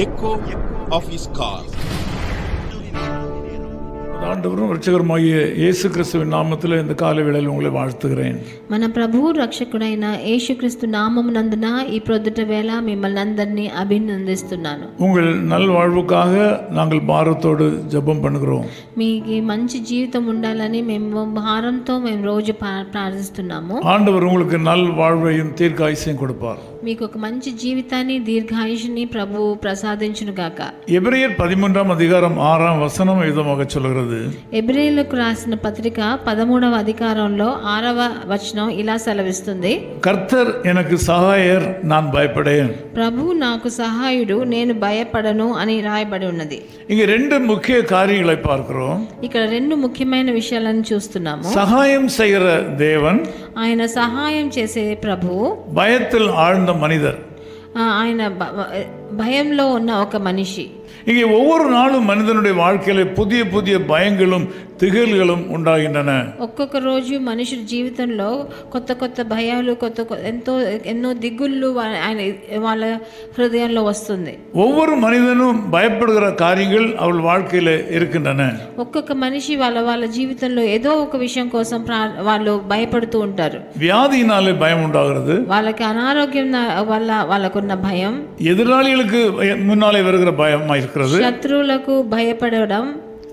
echo of his call. ஆண்டவரும் ரட்சகருமாகிய இயேசு கிறிஸ்துவின் நாமத்தில் இந்த காலை வேளையில் உங்களை வாழ்த்துகிறேன். మన ప్రభువు రక్షకుడైన యేసుక్రీస్తు నామమునందున ఈ ప్రొద్దుట వేళ మిమ్మల్ని అందరినీ అభినందిస్తున్నాను. உங்கள் நல்வாழ்வுக்காக நாங்கள் பாரத்தோடு ஜெபம் பண்ணுகிறோம். మీకు మంచి జీవితం ఉండాలని మేము భారంతో మేము రోజు ప్రార్థిస్తున్నాము. ஆண்டவர் உங்களுக்கு நல்வாழ்வையும் தீர்க்காயுசையும் கொடுப்பார். మీకు ఒక మంచి జీవితాన్ని దీర్ఘాయుషుని ప్రభువు ప్రసాదించును గాక. எபிரேயர் 13 அதிகாரம் 6 வசனம் விதமாக சொல்கிறது. ఎబ్రేయులకు రాసిన పత్రిక 13వ అధికారంలో 6వ వచనం ఇలా సెలవిస్తుంది. கர்த்தர் எனக்கு சகாயர் நான் பயப்படேன். ప్రభు నాకు సహాయుడు నేను భయపడను అని రాయబడి ఉన్నది. இங்கே ரெண்டு முக்கிய காரியங்களை பார்க்கிறோம். ఇక్కడ రెండు ముఖ్యమైన విషయాలను చూస్తున్నాము. சகாயம் செய்கிற தேவன், ఆయన సహాయం చేసే ప్రభువు, பயத்தில் ஆழ்ந்த மனிதர். ఆయన భయంలో ఉన్న ఒక మనిషి. இங்கே ஒவ்வொரு நாளும் மனிதனுடைய வாழ்க்கையில புதிய புதிய பயங்களும் திகில்களும் உண்டாகின்றன. ఒక్కొక్క రోజు మనుషుల జీవితంలో కొత్త కొత్త భయాలు, ఎన్నో దిగుళ్ళు వాళ్ళ హృదయంలో వస్తుంది. ஒவ்வொரு மனிதனும் பயப்படுகிற காரியங்கள் அவள் வாழ்க்கையில இருக்கின்றன. ఒక్కొక్క మనిషి వాళ్ళ జీవితంలో ఏదో ఒక విషయం కోసం వాళ్ళు భయపడుతూ ఉంటారు. வியாதியினாலே பயம் உண்டாகிறது. వాళ్ళకి అనారోగ్యం వల్ల వాళ్ళకున్న భయం, எதிராளிகளுக்கு முன்னாலே வருகிற பயம் இருக்கிறது. శత్రువులకు భయపడడం,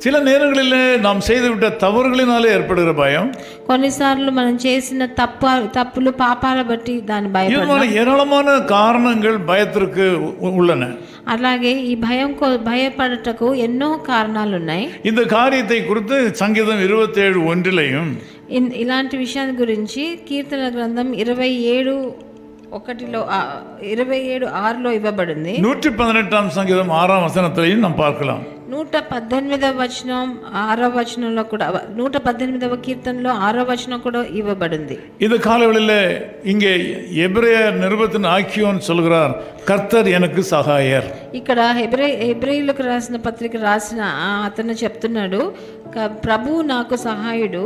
சில நேரங்களில் நாம் செய்துவிட்ட தவறுகளினாலே ஏற்படுகிற பயம், కొన్నిసార్లు మనం చేసిన తప్పులు పాపాల బట్టి దాని భయపడడం, ஏராளமான காரணங்கள் பயத்திற்கு உள்ளன. అలాగే ఈ భయపడటకు ఎన్నో కారణాలు ఉన్నాయి. இந்த காரியத்தை குறித்து சங்கீதம் 27:1 ఇలాంటి విషయాన్ని గురించి కీర్తన గ్రంథం 27:6 ఇవ్వబడింది. 118 சங்கீதம் 6 வசனத்திலையும் நாம் பார்க்கலாம். 118వ వచనం 6వ వచనంలో కూడా, 118వ కీర్తనలో 6వ వచనం కూడా ఇవ్వబడింది. இந்த காலவெளியில் இங்கே எபிரேய நிருபத்தின் ஆக்கியோன் சொல்கிறார், கர்த்தர் எனக்கு சகாயர். ఇక్కడ హెబ్రేయులకు రాసిన పత్రిక రాసిన అతను చెప్తున్నాడు, ప్రభు నాకు సహాయుడు.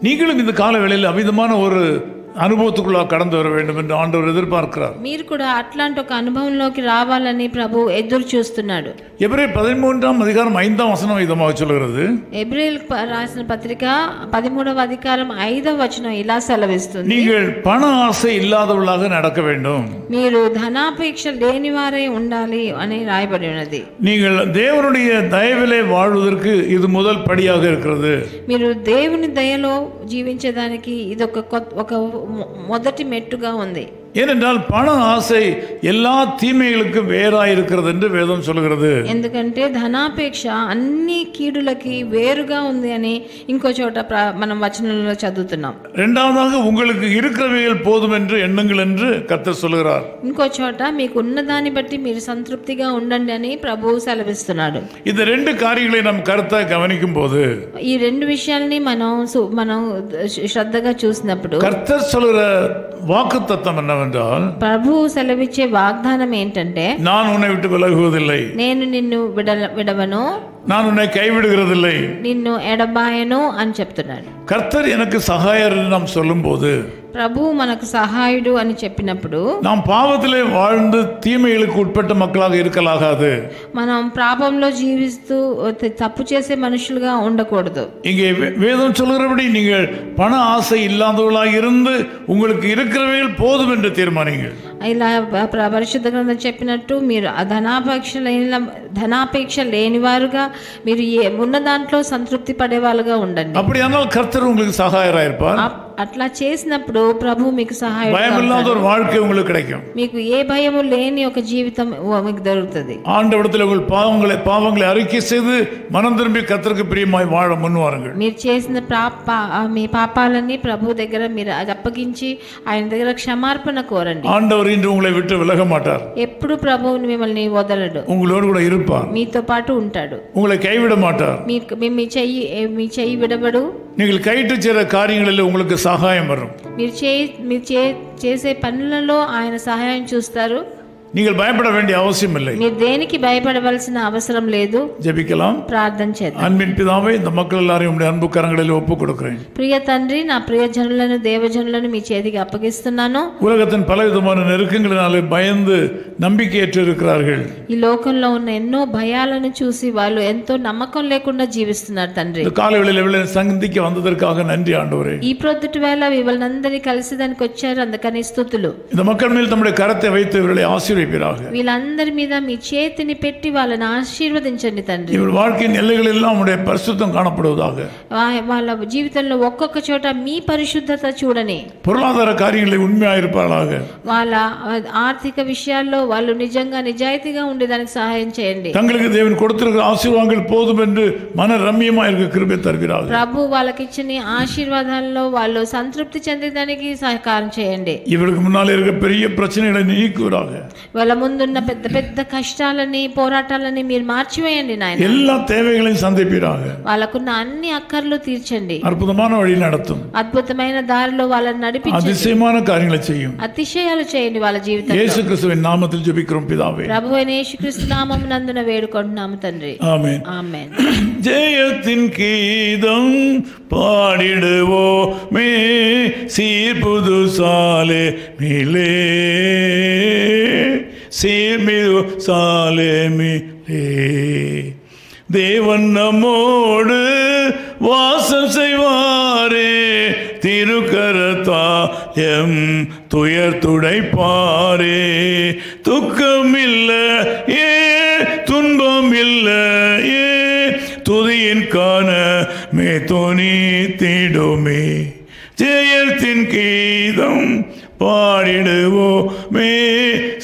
நீங்களும் இந்த காலவெளியில் அமிதமான ஒரு అనుభూతికుల్లా கடந்து வர வேண்டும் என்று ஆண்டவர் எதிர்பார்க்கிறார். మీరు కూడా అట్లాంటి ఒక అనుభవంలోకి రావాలని ప్రభు ఎదురు చూస్తున్నాడు. எபிரேயர் 13 அதிகாரம் 5 வசனம் விதமாக சொல்கிறது. ఎబ్రేయులకు రాసిన పత్రిక 13వ అధికారం 5వ వచనం ఇలా సెలవిస్తుంది. நீங்கள் பண ஆசை இல்லாதவர்களாக நடக்க வேண்டும். మీరు ధనాపేక్ష లేనివారై ఉండాలి అని రాయబడి ఉన్నది. நீங்கள் தேவனுடைய தயவிலே வாழ்வதற்கு இது முதல் படியாக இருக்கிறது. మీరు దేవుని దయలో జీవించడానికి ఇది ఒక మొదటి మెట్టుగా ఉంది. ஏனென்றால் பண ஆசை எல்லா தீமைகளுக்கும் வேறாயிருக்கிறது என்று வேதம் சொல்கிறது. ఎందుకంటే ధనాపేక్ష అన్ని కీడులకి వేరుగా ఉంది అని ఇంకో చోట మనం వచనంలో చదువుతున్నాం. இரண்டாவதாக உங்களுக்கு இருக்கிறவைகள் போதும் என்று எண்ணுங்கள் என்று கர்த்தர் சொல்கிறார். ఇంకో చోట మీకు ఉన్న దాన్ని బట్టి మీరు సంతృప్తిగా ఉండండి అని ప్రభువు సెలవిస్తున్నాడు. இந்த ரெண்டு காரியங்களை நாம் கருத்தை கவனிக்கும் போது, ఈ రెండు విషయాల్ని మనం శ్రద్ధగా చూసినప్పుడు, கர்த்தர் சொல்கிற வாக்குத்தத்தம் என்னவென்றால், ప్రభు సెలవిచ్చే వాగ్దానం ఏంటంటే, நான் உன்னை விட்டு விலகுவதில்லை, నేను నిన్ను విడవను, நான் உன்னை கைவிடுகிறதில்லை, నిన్ను ఎడబాయను అని చెప్తున్నాడు. கர்த்தர் எனக்கு சகாயர் என்று நாம் சொல்லும் போது, ప్రభు మనకు సహాయుడు అని చెప్పినప్పుడు, நாம் பாவத்திலே வாழ்ந்து தீமைகளுக்கு உட்பட்ட மக்களாக இருக்கலாகாது. మనం పాపంలో జీవిస్తూ తప్పు చేసే మనుషులుగా ఉండకూడదు. இங்கே வேதம் சொல்கிறபடி நீங்கள் பண ஆசை இல்லாதவர்களாக இருந்து உங்களுக்கு இருக்கிறவைகள் போதும் என்று தீர்மானிங்கள். ఇలా పరిశుద్ధ గ్రంథం చెప్పినట్టు మీరు ధనాపేక్ష లేనివారుగా మీరు ఉన్న దాంట్లో సంతృప్తి పడేవాళ్ళుగా ఉండండి. அப்படியானால் கர்த்தர் உங்களுக்கு சகாயராக இருப்பார். అట్లా చేసినప్పుడు ప్రభు మీకు సహాయం, பயமில்லாத ஒரு வாழ்க்கை உங்களுக்கு கிடைக்கும். మీకు ఏ భయము లేని ఒక జీవితం మీకు దొరుకుతుంది. ஆண்டவரிடத்தில் உங்கள் பாவங்களை அறிக்கை செய்து மனம் திரும்பி கர்த்தருக்கு பிரியமாய் வாழ முன்வாருங்கள். మీరు చేసిన మీ పాపాలని ప్రభు దగ్గర మీరు అప్పగించి ఆయన దగ్గర క్షమార్పణ కోరండి. ஆண்டவர் இன்று உங்களை விட்டு விலக மாட்டார். ఎప్పుడు ప్రభువు మిమ్మల్ని వదలడు, உங்களோடு கூட இருப்பார், మీతో పాటు ఉంటాడు, உங்களை கைவிட மாட்டார். మీ చెయ్యి విడబడు. நீங்கள் கைட்டு செய்கிற காரியங்களில் உங்களுக்கு சகாயம் வரும். మీరు చేసే పనులలో ఆయన సహాయం చూస్తారు. நீங்கள் பயப்பட வேண்டிய அவசியம் இல்லை. మీరు దేనికి భయపడవలసిన అవసరం లేదు. ஜெபிக்கலாம். ప్రార్థన చేద్దాం. அன்பின் பிதாவே, இந்த மக்கள் எல்லாரையும் உம்முடைய அன்பு கரங்களில் ஒப்புக் கொடுக்கிறேன். ప్రియ తండ్రి, నా ప్రియ జనులను దేవజనులను మీ చేతికి అప్పగిస్తున్నాను. உலகத்தின் பலவிதமான நெருக்கங்களினாலே பயந்து நம்பிக்கையற்று இருக்கிறார்கள். ఈ లోకంలో ఉన్న ఎన్నో భయాలను చూసి వాళ్ళు ఎంతో నమ్మకం లేకుండా జీవిస్తున్నారు తండ్రి. இந்த காலை வேளையில் சந்திக்க வந்ததற்காக நன்றி ஆண்டவரே. ఈ ప్రొద్దుటి వేళ వీళ్ళందరినీ కలిసి దానికి వచ్చారు, అందుకని స్తుతులు. இந்த மக்கள் மேல் தம்முடைய கரத்தை வைத்து இவர்களை ஆசீர்வதிப்பீராக. వీళ్ళందరి మీద మీ చేతిని పెట్టి వాళ్ళని ఆశీర్వదించండి తండ్రి. இவர் வாழ்க்கையின் எல்லைகள் எல்லாம் உம்முடைய பரிசுத்தம் காணப்படுவதாக. వాళ్ళ జీవితంలో ఒక్కొక్క చోట మీ పరిశుద్ధత చూడని. பொருளாதார காரியங்களில் உண்மையாக இருப்பார்களாக. వాళ్ళ ఆర్థిక విషయాల్లో వాళ్ళు నిజంగా నిజాయితీగా ఉండేదానికి సహాయం చేయండి. தங்களுக்கு தேவன் கொடுத்திருக்கிற ஆசீர்வாதங்கள் போதும் என்று மன ரம்மியமாக இருக்க கிருபை தருவீராக. ప్రభు వాళ్ళకి ఇచ్చిన ఆశీర్వాదాల్లో వాళ్ళు సంతృప్తి చెందేదానికి సహకారం చేయండి. இவருக்கு முன்னாலே இருக்க பெரிய பிரச்சனைகளை நீக்குவீராக. వాళ్ళ ముందున్న పెద్ద పెద్ద కష్టాలని పోరాటాలని మీరు మార్చివేయండి నాయన. எல்லா தேவைகளையும் சந்திப்பீராக. వాళ్ళకున్న అన్ని అక్కర్లు తీర్చండి. அற்புதமான வழி நடத்தும். అద్భుతమైన దారిలో వాళ్ళని నడిపించండి. அதிசயமான காரியங்களை செய்யும். అతిశయాలు చేయండి వాళ్ళ జీవితంలో. இயேசு கிறிஸ்துவின் நாமத்தில் ஜெபிக்கிறோம் பிதாவே. ప్రభువైన యేసుక్రీస్తు నామమునందున వేడుకుంటున్నాము తండ్రి. ஆமென். ఆమేన్. ஜெயத்தின் கீதம் பாடிடுவோமே சீர்புது சாலே மிலே சீர்மிது சாலே மிலே. தேவன் நம்மோடு வாசம் செய்வாரே, திருக்கரத்தாயம் துயர் துடைப்பாரே. துக்கம் இல்லை ஏ, துன்பம் இல்லை ஏ, துதியின் காண மே தோனி தீடுமே. ஜெயத்தின் கீதம் பாடிடுவோமே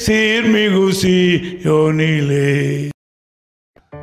சீர்மிகு சீயோனிலே.